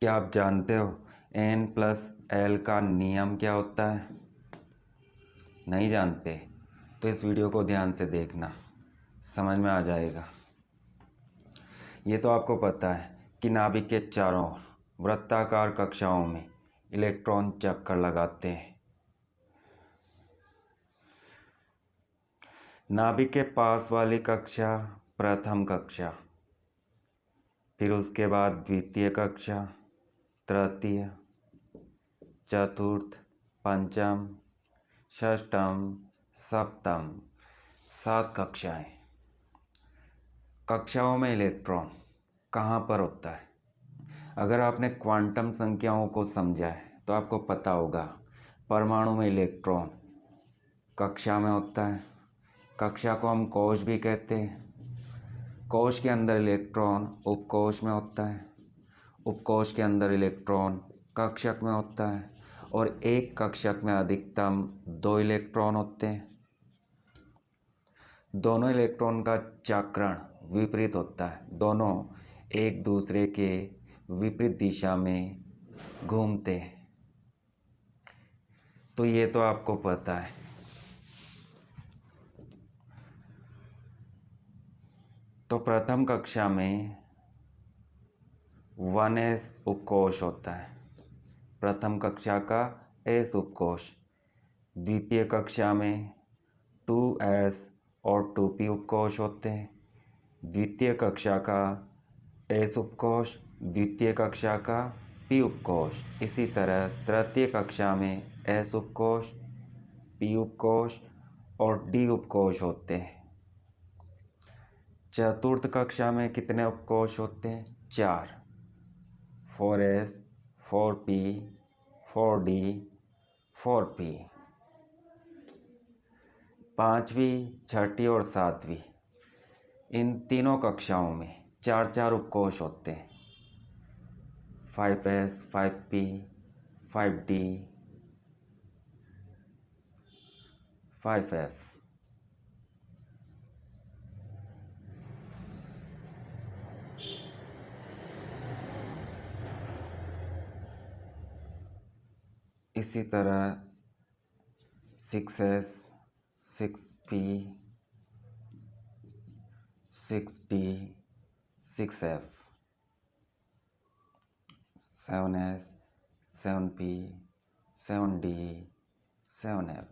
क्या आप जानते हो N+L का नियम क्या होता है? नहीं जानते तो इस वीडियो को ध्यान से देखना, समझ में आ जाएगा। ये तो आपको पता है कि नाभिक के चारों ओर वृत्ताकार कक्षाओं में इलेक्ट्रॉन चक्कर लगाते हैं। नाभिक के पास वाली कक्षा प्रथम कक्षा, फिर उसके बाद द्वितीय कक्षा, तृतीय, चतुर्थ, पंचम, षष्ठम, सप्तम, 7 कक्षाएं। कक्षाओं में इलेक्ट्रॉन कहाँ पर होता है? अगर आपने क्वांटम संख्याओं को समझा है तो आपको पता होगा परमाणु में इलेक्ट्रॉन कक्षा में होता है। कक्षा को हम कोश भी कहते हैं। कोश के अंदर इलेक्ट्रॉन उपकोश में होता है। उपकोश के अंदर इलेक्ट्रॉन कक्षक में होता है और एक कक्षक में अधिकतम 2 इलेक्ट्रॉन होते हैं। दोनों इलेक्ट्रॉन का चक्रण विपरीत होता है। दोनों एक दूसरे के विपरीत दिशा में घूमते हैं। तो ये तो आपको पता है। तो प्रथम कक्षा में 1s उपकोश होता है, प्रथम कक्षा का s उपकोश। द्वितीय कक्षा में 2s और 2p उपकोश होते हैं। द्वितीय कक्षा का s उपकोश, द्वितीय कक्षा का p उपकोश। इसी तरह तृतीय कक्षा में s उपकोश, p उपकोश और d उपकोश होते हैं। चतुर्थ कक्षा में कितने उपकोश होते हैं? 4, 4s, 4p, 4d, 4p। पांचवी, छठी और सातवीं, इन तीनों कक्षाओं में 4 उपकोश होते हैं। 5s, 5p, 5d, 5f। इसी तरह 6s, 6p, 6d, 6f, 7s, 7p, 7d, 7f।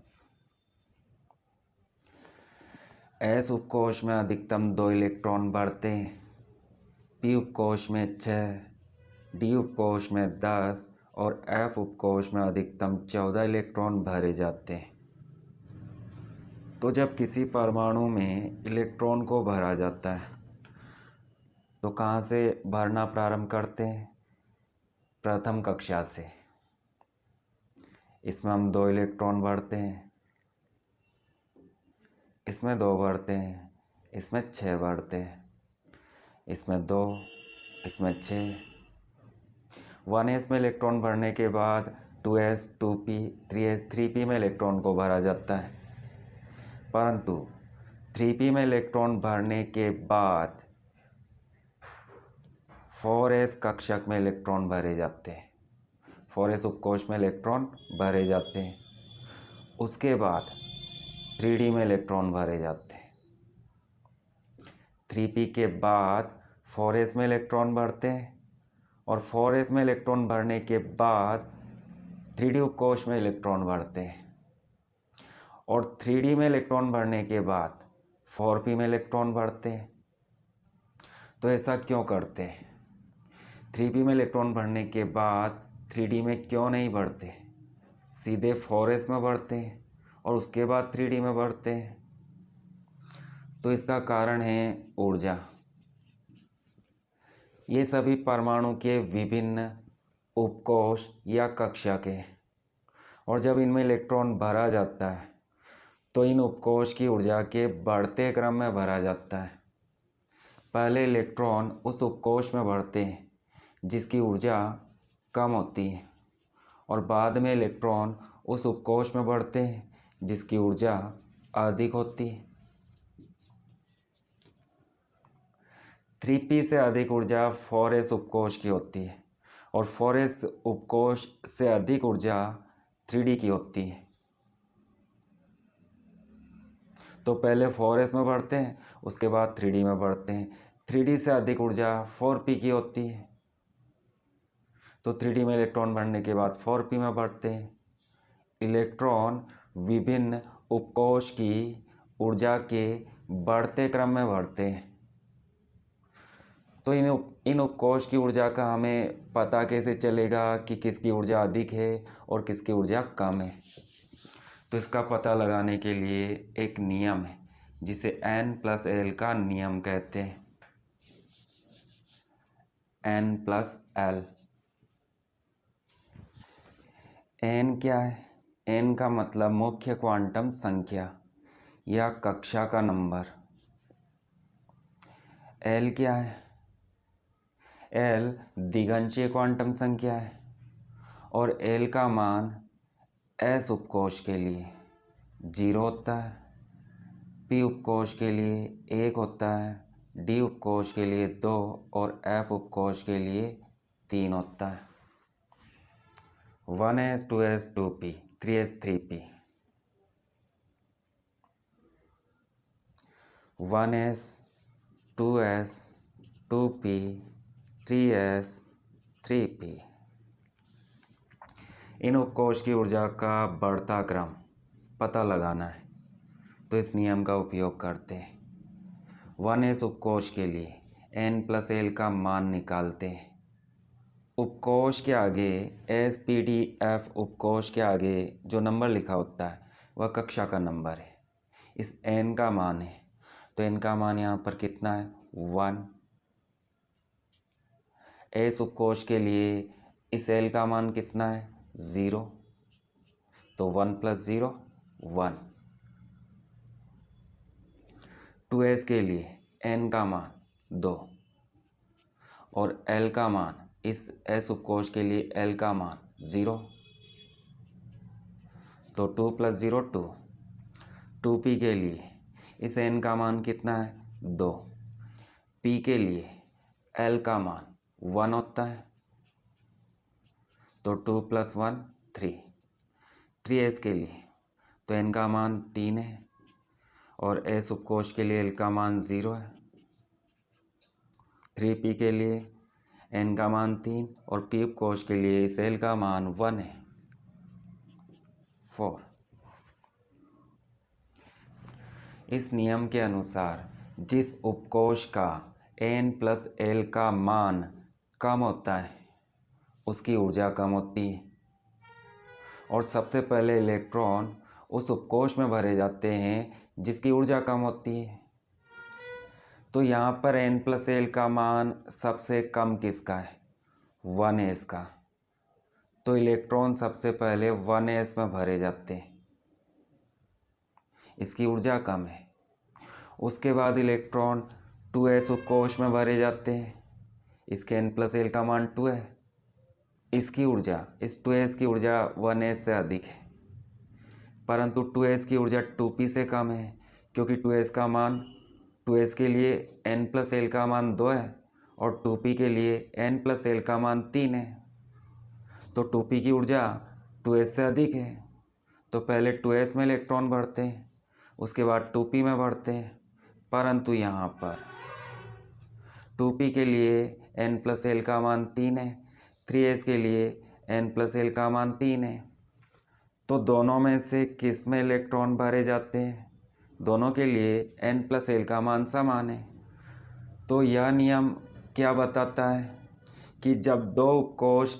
s उपकोश में अधिकतम 2 इलेक्ट्रॉन बढ़ते हैं। p उपकोश में 6, d उपकोश में 10 और f उपकोश में अधिकतम 14 इलेक्ट्रॉन भरे जाते हैं। तो जब किसी परमाणु में इलेक्ट्रॉन को भरा जाता है तो कहाँ से भरना प्रारंभ करते हैं? प्रथम कक्षा से। इसमें हम 2 इलेक्ट्रॉन भरते हैं, इसमें 2 भरते हैं, इसमें 6 भरते हैं, इसमें 2, इसमें 6। 1s में इलेक्ट्रॉन भरने के बाद 2s, 2p, 3s, 3p में इलेक्ट्रॉन को भरा जाता है। परंतु 3p में इलेक्ट्रॉन भरने के बाद 4s कक्षक में इलेक्ट्रॉन भरे जाते हैं। 4s उपकोश में इलेक्ट्रॉन भरे जाते हैं। उसके बाद 3d में इलेक्ट्रॉन भरे जाते हैं। 3p के बाद 4s में इलेक्ट्रॉन भरते हैं और 4s में इलेक्ट्रॉन भरने के बाद 3d उपकोश में इलेक्ट्रॉन भरते हैं और 3d में इलेक्ट्रॉन भरने के बाद 4p में इलेक्ट्रॉन भरते हैं। तो ऐसा क्यों करते हैं? 3p में इलेक्ट्रॉन भरने के बाद 3d में क्यों नहीं भरते? सीधे 4s में भरते हैं और उसके बाद 3d में भरते हैं। तो इसका कारण है ऊर्जा। ये सभी परमाणु के विभिन्न उपकोश या कक्षक हैं और जब इनमें इलेक्ट्रॉन भरा जाता है तो इन उपकोश की ऊर्जा के बढ़ते क्रम में भरा जाता है। पहले इलेक्ट्रॉन उस उपकोश में बढ़ते हैं जिसकी ऊर्जा कम होती है और बाद में इलेक्ट्रॉन उस उपकोश में बढ़ते हैं जिसकी ऊर्जा अधिक होती है। 3p से अधिक ऊर्जा 4s उपकोश की होती है और 4s उपकोष से अधिक ऊर्जा 3d की होती है। तो पहले 4s में बढ़ते हैं, उसके बाद 3d में बढ़ते हैं। 3d से अधिक ऊर्जा 4p की होती है, तो 3d में इलेक्ट्रॉन बढ़ने के बाद 4p में बढ़ते हैं। इलेक्ट्रॉन विभिन्न उपकोष की ऊर्जा के बढ़ते क्रम में बढ़ते हैं। तो इन उपकोष की ऊर्जा का हमें पता कैसे चलेगा कि किसकी ऊर्जा अधिक है और किसकी ऊर्जा कम है? तो इसका पता लगाने के लिए एक नियम है जिसे N+L का नियम कहते हैं। N+L। N क्या है? N का मतलब मुख्य क्वांटम संख्या या कक्षा का नंबर। L क्या है? L दिगंशीय क्वांटम संख्या है और L का मान S उपकोष के लिए 0 होता है, P उपकोष के लिए 1 होता है, D उपकोष के लिए 2 और F उपकोष के लिए 3 होता है। 1s 2s 2p 3s 3p। 1s 2s 2p 3s 3p। इन उपकोष की ऊर्जा का बढ़ता क्रम पता लगाना है, तो इस नियम का उपयोग करते हैं। 1s उपकोष के लिए N+L का मान निकालते हैं। उपकोष के आगे SPDF उपकोष के आगे जो नंबर लिखा होता है वह कक्षा का नंबर है। इस N का मान है, तो N का मान यहाँ पर कितना है? 1। S उपकोष के लिए इस L का मान कितना है? 0। तो 1 + 0 1। 2s के लिए N का मान 2 और L का मान, इस S उपकोष के लिए L का मान 0। तो 2 + 0 2। 2p के लिए इस N का मान कितना है? 2। P के लिए L का मान 1 होता है, तो 2 + 1 3। 3s के लिए तो N का मान 3 है और S उपकोष के लिए L का मान 0 है। 3p के लिए N का मान 3 और P उपकोष के लिए इस L का मान 1 है। 4। इस नियम के अनुसार जिस उपकोष का N+L का मान कम होता है उसकी ऊर्जा कम होती है और सबसे पहले इलेक्ट्रॉन उस उपकोष में भरे जाते हैं जिसकी ऊर्जा कम होती है। तो यहाँ पर N+L का मान सबसे कम किसका है? 1s का। तो इलेक्ट्रॉन सबसे पहले 1s में भरे जाते हैं, इसकी ऊर्जा कम है। उसके बाद इलेक्ट्रॉन 2s उपकोष में भरे जाते हैं, इसके N+L का मान 2 है। इसकी ऊर्जा, इस 2s की ऊर्जा 1s से अधिक है, परंतु 2s की ऊर्जा 2p से कम है क्योंकि 2s के लिए N+L का मान 2 है और 2p के लिए N+L का मान 3 है। तो 2p की ऊर्जा 2s से अधिक है, तो पहले 2s में इलेक्ट्रॉन बढ़ते हैं, उसके बाद 2p में बढ़ते हैं, परंतु यहाँ पर 2p के लिए N+L का मान 3 है, 3s के लिए N+L का मान 3 है। तो दोनों में से किस में इलेक्ट्रॉन भरे जाते हैं? दोनों के लिए N+L का मान समान है। तो यह नियम क्या बताता है कि जब दो उपकोष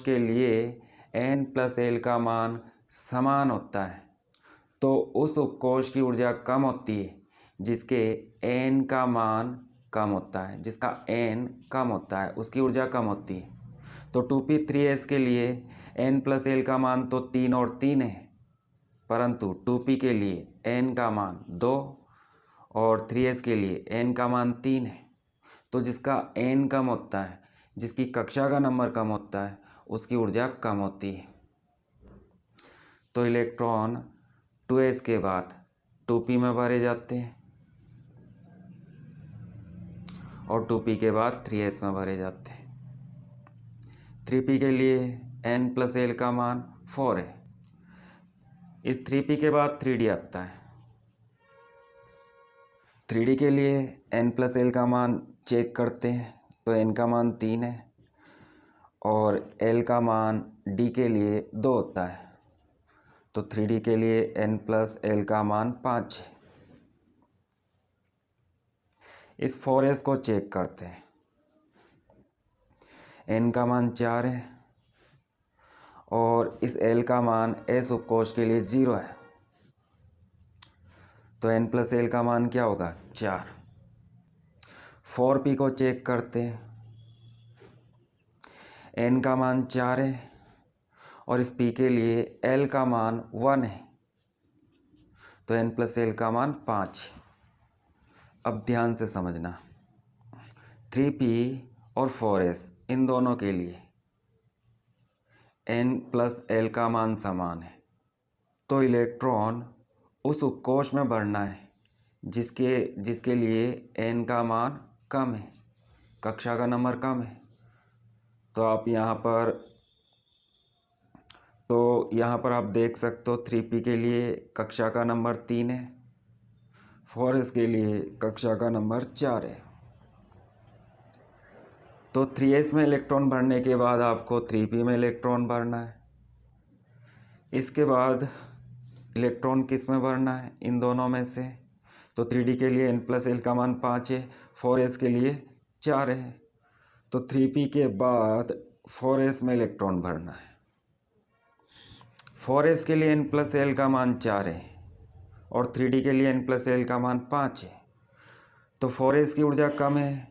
के लिए N+L का मान समान होता है तो उस उपकोष की ऊर्जा कम होती है जिसके N का मान कम होता है, जिसका N कम होता है उसकी ऊर्जा कम होती है। तो 2p 3s के लिए N+L का मान तो 3 और 3 है, परंतु 2p के लिए N का मान 2 और 3s के लिए N का मान 3 है। तो जिसका N कम होता है, जिसकी कक्षा का नंबर कम होता है, उसकी ऊर्जा कम होती है। तो इलेक्ट्रॉन 2s के बाद 2p में भरे जाते हैं और 2p के बाद 3s में भरे जाते हैं। 3p के लिए n प्लस l का मान 4 है। इस 3p के बाद 3d आता है। 3d के लिए n प्लस l का मान चेक करते हैं, तो n का मान 3 है और l का मान d के लिए 2 होता है, तो 3d के लिए n प्लस l का मान 5 है। इस 4s को चेक करते हैं। n का मान 4 है और इस l का मान s उपकोष के लिए 0 है, तो n प्लस l का मान क्या होगा? 4। 4p को चेक करते हैं। n का मान 4 है और इस p के लिए l का मान 1 है, तो n प्लस l का मान 5 है। अब ध्यान से समझना, 3p और 4s इन दोनों के लिए n प्लस l का मान समान है, तो इलेक्ट्रॉन उस उपकोष में बढ़ना है जिसके लिए n का मान कम है, कक्षा का नंबर कम है। तो यहाँ पर आप देख सकते हो 3p के लिए कक्षा का नंबर 3 है, 4s के लिए कक्षा का नंबर 4 है। तो 3s में इलेक्ट्रॉन भरने के बाद आपको 3p में इलेक्ट्रॉन भरना है। इसके बाद इलेक्ट्रॉन किस में भरना है? इन दोनों में से। तो 3d के लिए n प्लस l का मान 5 है, 4s के लिए 4 है, तो 3p के बाद 4s में इलेक्ट्रॉन भरना है। 4s के लिए n प्लस l का मान 4 है और 3d के लिए n प्लस l का मान 5 है, तो 4s की ऊर्जा कम है,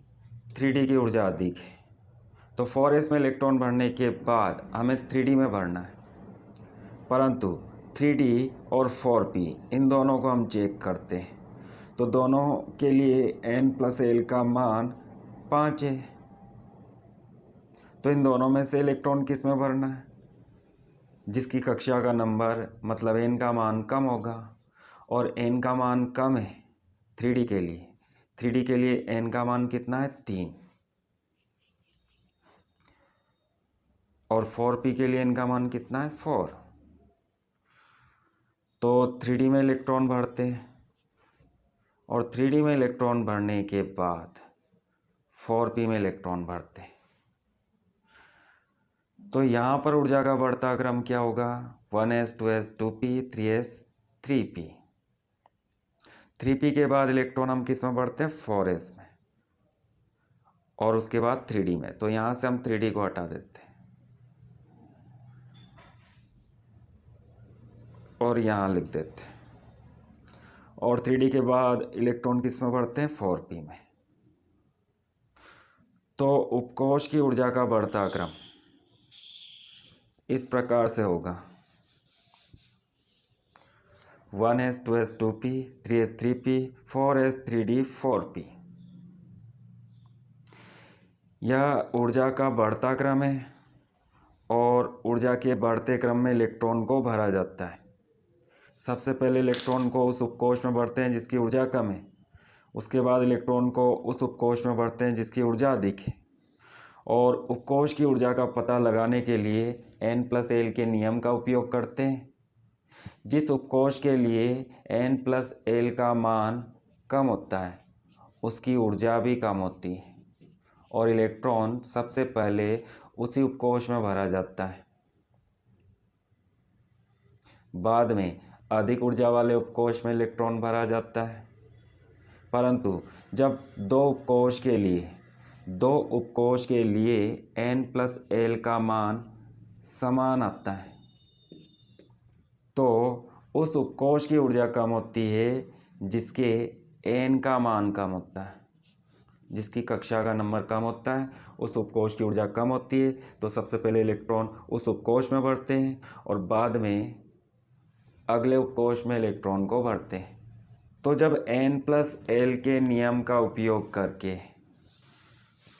3d की ऊर्जा अधिक है, तो 4s में इलेक्ट्रॉन भरने के बाद हमें 3d में भरना है। परंतु 3d और 4p इन दोनों को हम चेक करते हैं, तो दोनों के लिए n प्लस l का मान 5 है, तो इन दोनों में से इलेक्ट्रॉन किस में भरना है? जिसकी कक्षा का नंबर मतलब n का मान कम होगा, और n का मान कम है 3d के लिए। 3d के लिए n का मान कितना है? 3। और 4p के लिए n का मान कितना है? 4। तो 3d में इलेक्ट्रॉन भरते हैं और 3d में इलेक्ट्रॉन भरने के बाद 4p में इलेक्ट्रॉन भरते हैं। तो यहाँ पर ऊर्जा का बढ़ता क्रम क्या होगा? 1s 2s 2p 3s 3p। 3p के बाद इलेक्ट्रॉन हम किस में बढ़ते हैं? 4s में, और उसके बाद 3d में। तो यहाँ से हम 3d को हटा देते हैं और यहाँ लिख देते हैं, और 3d के बाद इलेक्ट्रॉन किस में बढ़ते हैं? 4p में। तो उपकोष की ऊर्जा का बढ़ता क्रम इस प्रकार से होगा: 1s 2s 2p 3s 3p 4s 3d 4p। यह ऊर्जा का बढ़ता क्रम है और ऊर्जा के बढ़ते क्रम में इलेक्ट्रॉन को भरा जाता है। सबसे पहले इलेक्ट्रॉन को उस उपकोष में भरते हैं जिसकी ऊर्जा कम है, उसके बाद इलेक्ट्रॉन को उस उपकोष में भरते हैं जिसकी ऊर्जा अधिक है, और उपकोष की ऊर्जा का पता लगाने के लिए n प्लस l के नियम का उपयोग करते हैं। जिस उपकोष के लिए n प्लस l का मान कम होता है उसकी ऊर्जा भी कम होती है, और इलेक्ट्रॉन सबसे पहले उसी उपकोष में भरा जाता है। बाद में अधिक ऊर्जा वाले उपकोष में इलेक्ट्रॉन भरा जाता है। परंतु जब दो उपकोष के लिए n प्लस l का मान समान आता है तो उस उपकोष की ऊर्जा कम होती है जिसके n का मान कम होता है, जिसकी कक्षा का नंबर कम होता है उस उपकोष की ऊर्जा कम होती है। तो सबसे पहले इलेक्ट्रॉन उस उपकोष में भरते हैं और बाद में अगले उपकोष में इलेक्ट्रॉन को भरते हैं। तो जब n प्लस l के नियम का उपयोग करके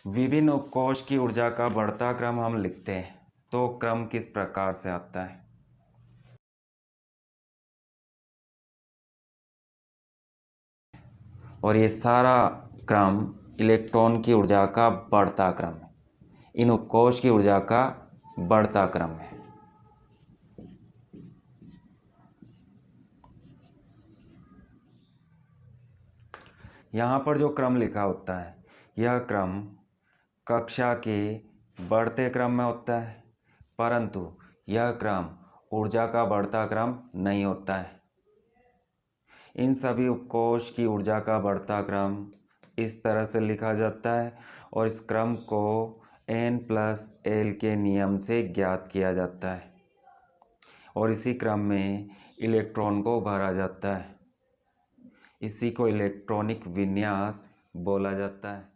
विभिन्न उपकोष की ऊर्जा का बढ़ता क्रम हम लिखते हैं तो क्रम किस प्रकार से आता है? और ये सारा क्रम इलेक्ट्रॉन की ऊर्जा का बढ़ता क्रम, इन उपकोष की ऊर्जा का बढ़ता क्रम है। यहाँ पर जो क्रम लिखा होता है यह क्रम कक्षा के बढ़ते क्रम में होता है, परंतु यह क्रम ऊर्जा का बढ़ता क्रम नहीं होता है। इन सभी उपकोष की ऊर्जा का बढ़ता क्रम इस तरह से लिखा जाता है और इस क्रम को N+L के नियम से ज्ञात किया जाता है और इसी क्रम में इलेक्ट्रॉन को भरा जाता है। इसी को इलेक्ट्रॉनिक विन्यास बोला जाता है।